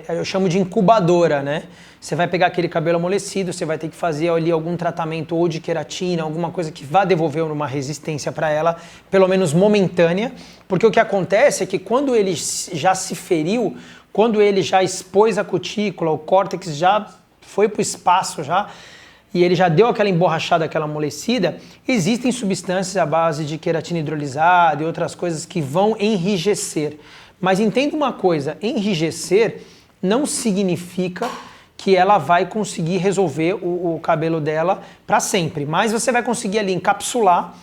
Speaker 1: eu chamo de incubadora, né? Você vai pegar aquele cabelo amolecido, você vai ter que fazer ali algum tratamento ou de queratina, alguma coisa que vá devolver uma resistência para ela, pelo menos momentânea, porque o que acontece é que quando ele já se feriu, quando ele já expôs a cutícula, o córtex já foi para o espaço já, e ele já deu aquela emborrachada, aquela amolecida, existem substâncias à base de queratina hidrolisada e outras coisas que vão enrijecer. Mas entenda uma coisa, enrijecer não significa que ela vai conseguir resolver o cabelo dela para sempre. Mas você vai conseguir ali encapsular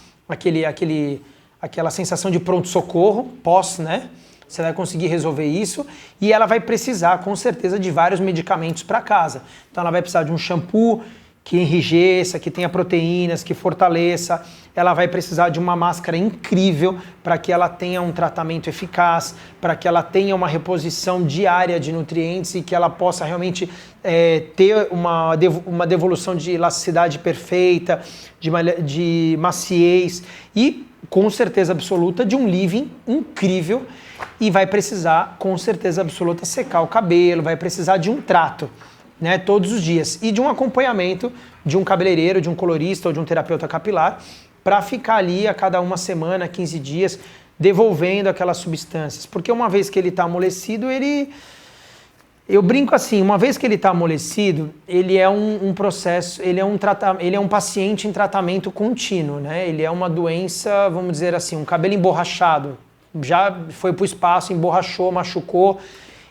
Speaker 1: aquela sensação de pronto-socorro, pós, né? Você vai conseguir resolver isso e ela vai precisar, com certeza, de vários medicamentos para casa. Então ela vai precisar de um shampoo que enrijeça, que tenha proteínas, que fortaleça. Ela vai precisar de uma máscara incrível para que ela tenha um tratamento eficaz, para que ela tenha uma reposição diária de nutrientes e que ela possa realmente ter uma devolução de elasticidade perfeita, de maciez e, com certeza absoluta, de um leave-in incrível. E vai precisar, com certeza absoluta, secar o cabelo, vai precisar de um trato, né, todos os dias, e de um acompanhamento de um cabeleireiro, de um colorista ou de um terapeuta capilar, para ficar ali a cada uma semana, 15 dias, devolvendo aquelas substâncias. Porque uma vez que ele está amolecido, eu brinco assim, uma vez que ele está amolecido, ele é um processo, ele é um paciente em tratamento contínuo, né? Ele é uma doença, vamos dizer assim, um cabelo emborrachado, já foi para o espaço, emborrachou, machucou.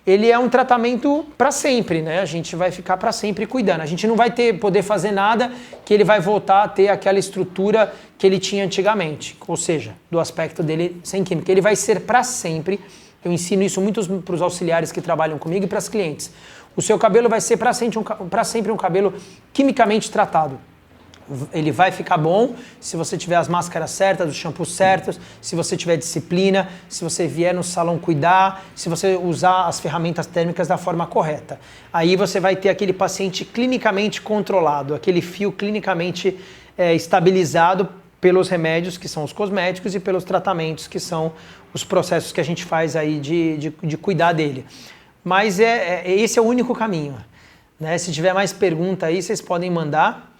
Speaker 1: Ele é um tratamento para sempre, né? A gente vai ficar para sempre cuidando. A gente não vai poder fazer nada que ele vai voltar a ter aquela estrutura que ele tinha antigamente. Ou seja, do aspecto dele sem química. Ele vai ser para sempre. Eu ensino isso muito para os auxiliares que trabalham comigo e para as clientes. O seu cabelo vai ser para sempre um cabelo quimicamente tratado. Ele vai ficar bom se você tiver as máscaras certas, os shampoos certos, se você tiver disciplina, se você vier no salão cuidar, se você usar as ferramentas térmicas da forma correta. Aí você vai ter aquele paciente clinicamente controlado, aquele fio clinicamente estabilizado pelos remédios, que são os cosméticos, e pelos tratamentos, que são os processos que a gente faz aí de cuidar dele. Mas esse é o único caminho, né? Se tiver mais pergunta aí, vocês podem mandar.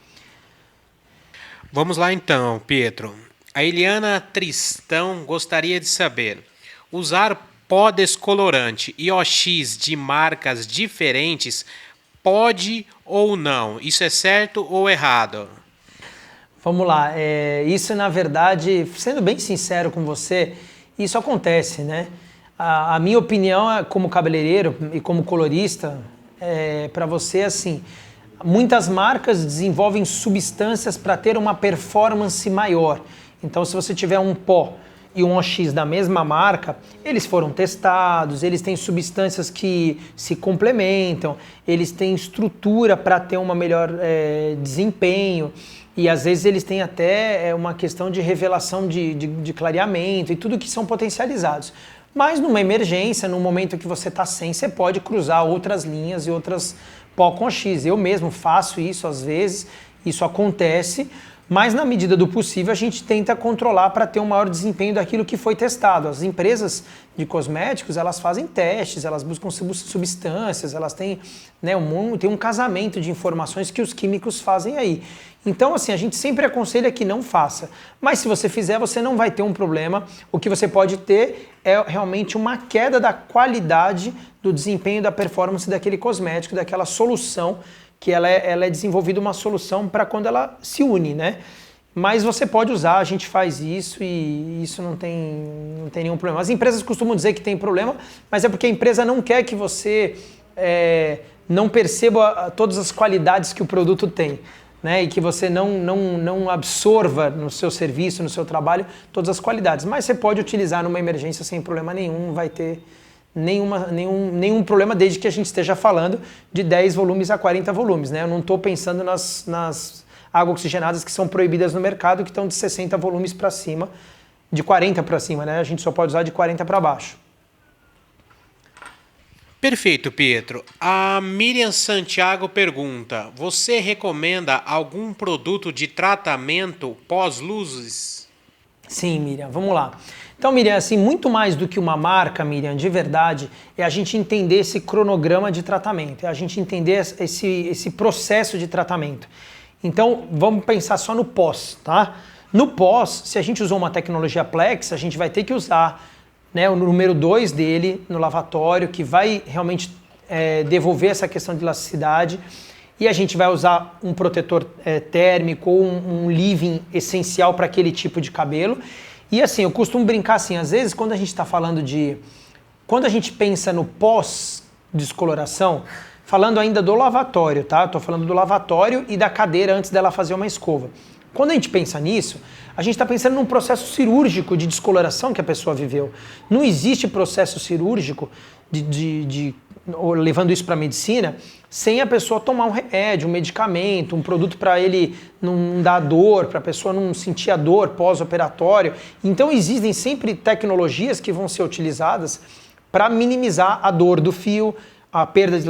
Speaker 2: Vamos lá então, Pietro. A Eliana Tristão gostaria de saber, usar pó descolorante e OX de marcas diferentes pode ou não? Isso é certo ou errado?
Speaker 1: Vamos lá, isso na verdade, sendo bem sincero com você, isso acontece, né? A minha opinião como cabeleireiro e como colorista, para você assim, muitas marcas desenvolvem substâncias para ter uma performance maior. Então, se você tiver um pó e um OX da mesma marca, eles foram testados, eles têm substâncias que se complementam, eles têm estrutura para ter um melhor desempenho e às vezes eles têm até uma questão de revelação de clareamento e tudo que são potencializados. Mas numa emergência, num momento que você está sem, você pode cruzar outras linhas e outras pó com X. Eu mesmo faço isso às vezes, isso acontece, mas na medida do possível a gente tenta controlar para ter um maior desempenho daquilo que foi testado. As empresas de cosméticos, elas fazem testes, elas buscam substâncias, elas têm, né, tem um casamento de informações que os químicos fazem aí. Então, assim, a gente sempre aconselha que não faça. Mas se você fizer, você não vai ter um problema. O que você pode ter é realmente uma queda da qualidade do desempenho da performance daquele cosmético, daquela solução, que ela é desenvolvida uma solução para quando ela se une, né? mas você pode usar, a gente faz isso e isso não tem nenhum problema. As empresas costumam dizer que tem problema, mas é porque a empresa não quer que você não perceba todas as qualidades que o produto tem, né? E que você não absorva no seu serviço, no seu trabalho, todas as qualidades. Mas você pode utilizar numa emergência sem problema nenhum, não vai ter nenhum problema, desde que a gente esteja falando de 10 volumes a 40 volumes, né? Eu não estou pensando nas águas oxigenadas que são proibidas no mercado, que estão de 60 volumes para cima, de 40 para cima, né? A gente só pode usar de 40 para baixo.
Speaker 2: Perfeito, Pietro. A Miriam Santiago pergunta: você recomenda algum produto de tratamento pós-luzes?
Speaker 1: Sim, Miriam, vamos lá. Então, Miriam, assim, muito mais do que uma marca, Miriam, de verdade, é a gente entender esse cronograma de tratamento, é a gente entender esse processo de tratamento. Então, vamos pensar só no pós, tá? No pós, se a gente usou uma tecnologia Plex, a gente vai ter que usar, né, o número 2 dele no lavatório, que vai realmente devolver essa questão de elasticidade, e a gente vai usar um protetor térmico ou um leave-in essencial para aquele tipo de cabelo. E assim, eu costumo brincar assim, às vezes quando a gente está falando quando a gente pensa no pós-descoloração, falando ainda do lavatório, tá? Estou falando do lavatório e da cadeira antes dela fazer uma escova. Quando a gente pensa nisso, a gente está pensando num processo cirúrgico de descoloração que a pessoa viveu. Não existe processo cirúrgico levando isso para a medicina sem a pessoa tomar um remédio, um medicamento, um produto para ele não dar dor, para a pessoa não sentir a dor pós-operatório. Então existem sempre tecnologias que vão ser utilizadas para minimizar a dor do fio, a perda de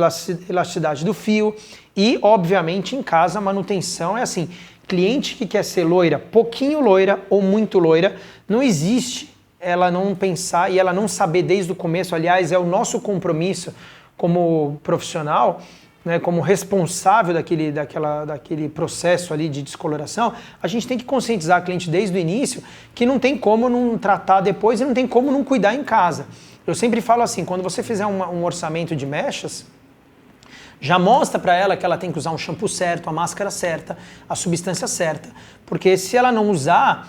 Speaker 1: elasticidade do fio e, obviamente, em casa a manutenção é assim, cliente que quer ser loira, pouquinho loira ou muito loira, não existe ela não pensar e ela não saber desde o começo, aliás, é o nosso compromisso como profissional, né, como responsável daquele processo ali de descoloração, a gente tem que conscientizar a cliente desde o início que não tem como não tratar depois e não tem como não cuidar em casa. Eu sempre falo assim, quando você fizer um orçamento de mechas, já mostra para ela que ela tem que usar um shampoo certo, a máscara certa, a substância certa, porque se ela não usar,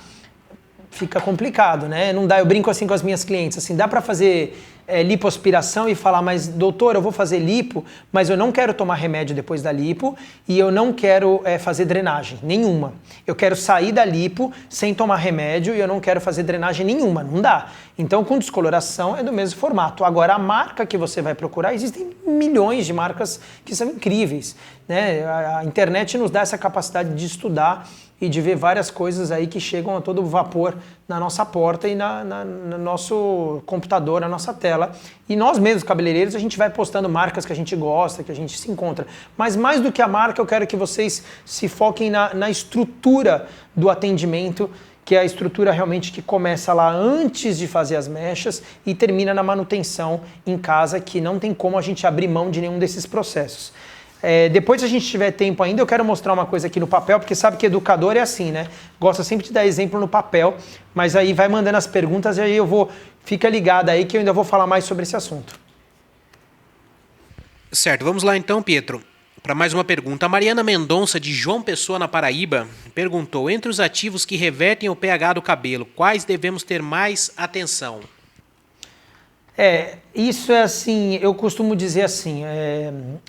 Speaker 1: fica complicado, né? Não dá, eu brinco assim com as minhas clientes, assim, dá para fazer lipoaspiração e falar, mas doutor, eu vou fazer lipo, mas eu não quero tomar remédio depois da lipo e eu não quero fazer drenagem, nenhuma. Eu quero sair da lipo sem tomar remédio e eu não quero fazer drenagem nenhuma, não dá. Então, com descoloração é do mesmo formato. Agora, a marca que você vai procurar, existem milhões de marcas que são incríveis, né? A internet nos dá essa capacidade de estudar e de ver várias coisas aí que chegam a todo vapor na nossa porta e no nosso computador, na nossa tela. E nós mesmos, cabeleireiros, a gente vai postando marcas que a gente gosta, que a gente se encontra. Mas mais do que a marca, eu quero que vocês se foquem na estrutura do atendimento, que é a estrutura realmente que começa lá antes de fazer as mechas e termina na manutenção em casa, que não tem como a gente abrir mão de nenhum desses processos. Depois, se a gente tiver tempo ainda, eu quero mostrar uma coisa aqui no papel, porque sabe que educador é assim, né? Gosta sempre de dar exemplo no papel, mas aí vai mandando as perguntas e aí fica ligado aí que eu ainda vou falar mais sobre esse assunto.
Speaker 2: Certo, vamos lá então, Pietro, para mais uma pergunta. A Mariana Mendonça, de João Pessoa, na Paraíba, perguntou: entre os ativos que revertem o pH do cabelo, quais devemos ter mais atenção?
Speaker 1: Isso é assim, eu costumo dizer assim,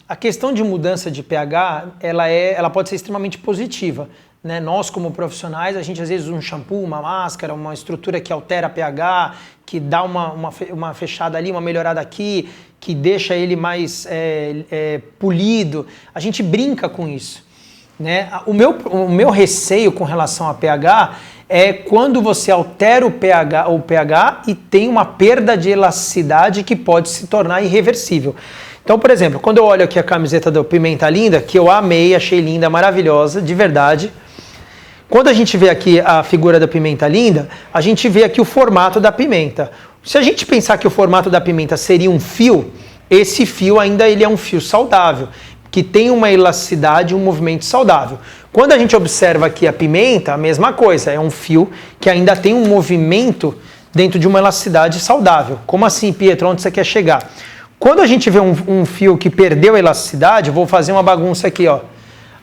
Speaker 1: a questão de mudança de pH, ela pode ser extremamente positiva, né? Nós, como profissionais, a gente às vezes usa um shampoo, uma máscara, uma estrutura que altera pH, que dá uma fechada ali, uma melhorada aqui, que deixa ele mais polido, a gente brinca com isso, né? O meu receio com relação a pH é quando você altera o pH e tem uma perda de elasticidade que pode se tornar irreversível. Então, por exemplo, quando eu olho aqui a camiseta do Pimenta Linda, que eu amei, achei linda, maravilhosa, de verdade. Quando a gente vê aqui a figura da Pimenta Linda, a gente vê aqui o formato da pimenta. Se a gente pensar que o formato da pimenta seria um fio, esse fio ainda ele é um fio saudável, que tem uma elasticidade, um movimento saudável. Quando a gente observa aqui a pimenta, a mesma coisa, é um fio que ainda tem um movimento dentro de uma elasticidade saudável. Como assim, Pietro? Onde você quer chegar? Quando a gente vê um fio que perdeu a elasticidade, vou fazer uma bagunça aqui, ó.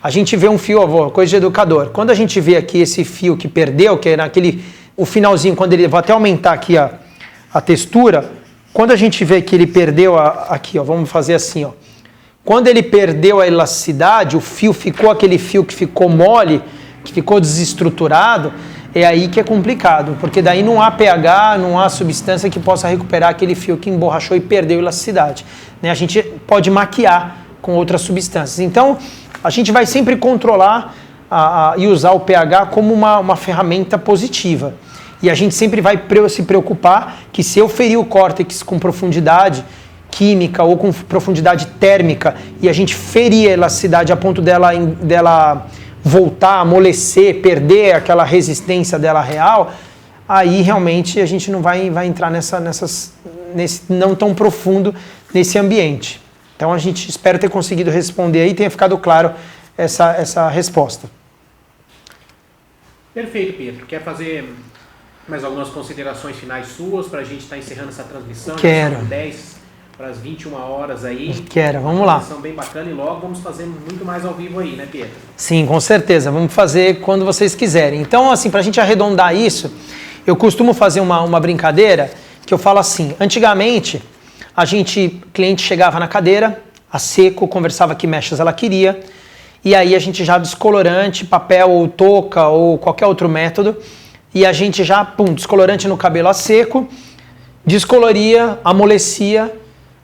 Speaker 1: A gente vê um fio, coisa de educador. Quando a gente vê aqui esse fio que perdeu, que é naquele, o finalzinho, quando ele, vou até aumentar aqui a textura, quando a gente vê que ele perdeu aqui, ó, vamos fazer assim, ó. Quando ele perdeu a elasticidade, o fio ficou aquele fio que ficou mole, que ficou desestruturado, é aí que é complicado, porque daí não há pH, não há substância que possa recuperar aquele fio que emborrachou e perdeu a elasticidade. Né? A gente pode maquiar com outras substâncias. Então, a gente vai sempre controlar e usar o pH como uma ferramenta positiva. E a gente sempre vai se preocupar que se eu ferir o córtex com profundidade química ou com profundidade térmica e a gente ferir a elasticidade a ponto dela voltar, amolecer, perder aquela resistência dela real, aí realmente a gente não vai entrar nesse não tão profundo nesse ambiente. Então a gente espera ter conseguido responder aí e tenha ficado claro essa resposta.
Speaker 2: Perfeito, Pietro. Quer fazer mais algumas considerações finais suas para a gente estar encerrando essa transmissão?
Speaker 1: Quero.
Speaker 2: São 10 para as 21 horas aí.
Speaker 1: Quero, vamos lá.
Speaker 2: Transmissão bem bacana e logo vamos fazer muito mais ao vivo aí, né, Pietro?
Speaker 1: Sim, com certeza. Vamos fazer quando vocês quiserem. Então, assim, para a gente arredondar isso, eu costumo fazer uma brincadeira que eu falo assim, antigamente... cliente chegava na cadeira, a seco, conversava que mechas ela queria, e aí a gente já descolorante, papel ou touca ou qualquer outro método, e a gente já, descolorante no cabelo a seco, descoloria, amolecia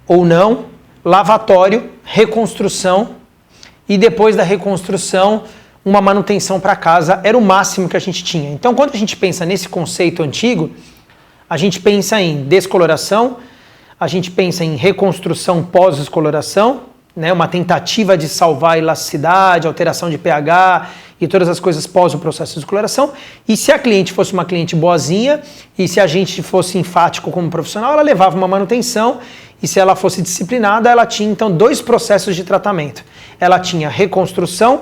Speaker 1: ou não, lavatório, reconstrução, e depois da reconstrução, uma manutenção para casa, era o máximo que a gente tinha. Então, quando a gente pensa nesse conceito antigo, a gente pensa em descoloração, a gente pensa em reconstrução pós-descoloração, né, uma tentativa de salvar a elasticidade, alteração de pH e todas as coisas pós o processo de descoloração. E se a cliente fosse uma cliente boazinha e se a gente fosse enfático como profissional, ela levava uma manutenção e se ela fosse disciplinada, ela tinha então 2 processos de tratamento. Ela tinha reconstrução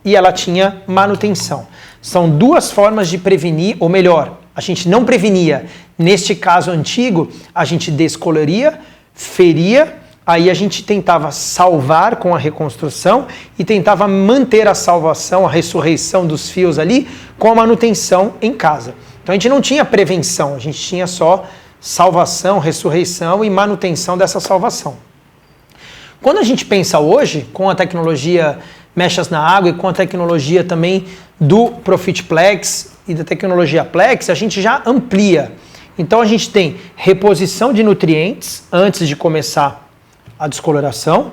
Speaker 1: e ela tinha manutenção. São 2 formas de prevenir, ou melhor, a gente não prevenia. Neste caso antigo, a gente descoloria, feria, aí a gente tentava salvar com a reconstrução e tentava manter a salvação, a ressurreição dos fios ali com a manutenção em casa. Então a gente não tinha prevenção, a gente tinha só salvação, ressurreição e manutenção dessa salvação. Quando a gente pensa hoje, com a tecnologia mechas na água e com a tecnologia também do ProfitPlex e da tecnologia Plex, a gente já amplia. Então a gente tem reposição de nutrientes antes de começar a descoloração,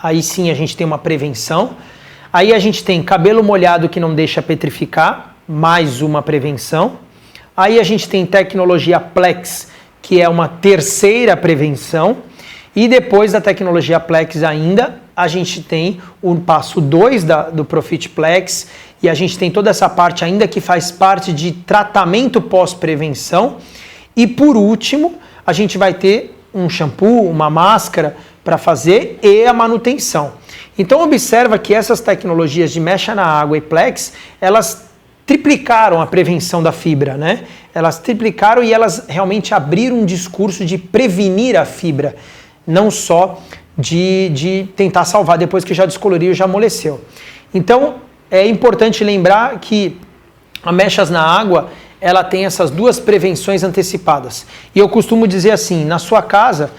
Speaker 1: aí sim a gente tem uma prevenção. Aí a gente tem cabelo molhado que não deixa petrificar, mais uma prevenção. Aí a gente tem tecnologia Plex, que é uma terceira prevenção. E depois da tecnologia Plex ainda, a gente tem o passo 2 do ProfitPlex e a gente tem toda essa parte ainda que faz parte de tratamento pós-prevenção. E por último, a gente vai ter um shampoo, uma máscara para fazer e a manutenção. Então observa que essas tecnologias de mecha na água e Plex, elas triplicaram a prevenção da fibra, né? Elas triplicaram e elas realmente abriram um discurso de prevenir a fibra, não só de tentar salvar depois que já descoloriu e já amoleceu. Então é importante lembrar que a mechas na água, ela tem essas 2 prevenções antecipadas. E eu costumo dizer assim, na sua casa,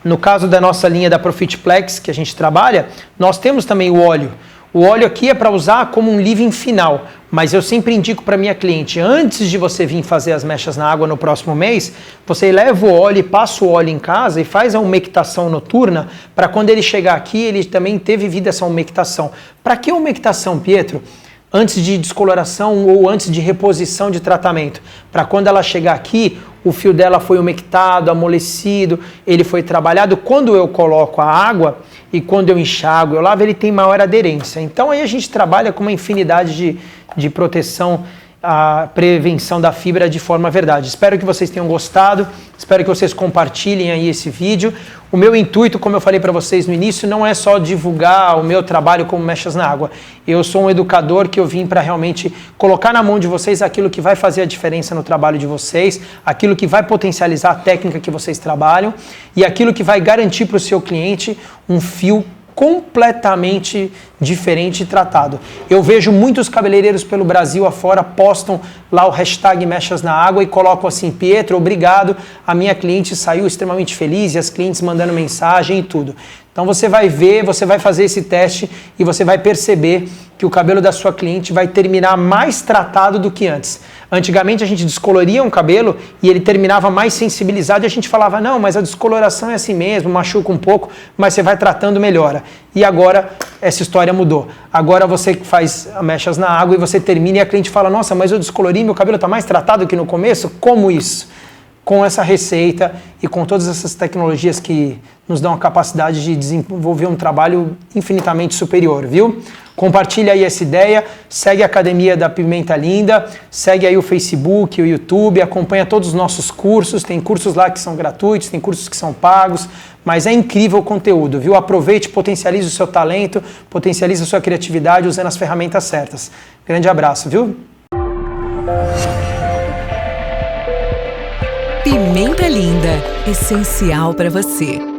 Speaker 1: no caso da nossa linha da ProfitPlex que a gente trabalha, nós temos também o óleo. O óleo aqui é para usar como um leave-in final, mas eu sempre indico para minha cliente, antes de você vir fazer as mechas na água no próximo mês, você leva o óleo e passa o óleo em casa e faz a umectação noturna, para quando ele chegar aqui, ele também ter vivido essa umectação. Para que umectação, Pietro? Antes de descoloração ou antes de reposição de tratamento. Para quando ela chegar aqui, o fio dela foi umectado, amolecido, ele foi trabalhado. Quando eu coloco a água e quando eu enxago, eu lavo, ele tem maior aderência. Então aí a gente trabalha com uma infinidade de proteção, a prevenção da fibra de forma verdade. Espero que vocês tenham gostado, espero que vocês compartilhem aí esse vídeo. O meu intuito, como eu falei para vocês no início, não é só divulgar o meu trabalho como mechas na água. Eu sou um educador que eu vim para realmente colocar na mão de vocês aquilo que vai fazer a diferença no trabalho de vocês, aquilo que vai potencializar a técnica que vocês trabalham e aquilo que vai garantir para o seu cliente um fio completamente diferente e tratado. Eu vejo muitos cabeleireiros pelo Brasil afora postam lá o hashtag Mechas na Água e colocam assim: Pietro, obrigado, a minha cliente saiu extremamente feliz, e as clientes mandando mensagem e tudo. Então você vai ver, você vai fazer esse teste e você vai perceber que o cabelo da sua cliente vai terminar mais tratado do que antes. Antigamente a gente descoloria um cabelo e ele terminava mais sensibilizado e a gente falava: não, mas a descoloração é assim mesmo, machuca um pouco, mas você vai tratando, melhora. E agora essa história mudou. Agora você faz mechas na água e você termina e a cliente fala: nossa, mas eu descolori, meu cabelo está mais tratado que no começo? Como isso? Com essa receita e com todas essas tecnologias que nos dão a capacidade de desenvolver um trabalho infinitamente superior, viu? Compartilha aí essa ideia, segue a Academia da Pimenta Linda, segue aí o Facebook, o YouTube, acompanha todos os nossos cursos, tem cursos lá que são gratuitos, tem cursos que são pagos, mas é incrível o conteúdo, viu? Aproveite, potencialize o seu talento, potencialize a sua criatividade usando as ferramentas certas. Grande abraço, viu?
Speaker 3: Pimenta Linda, essencial para você.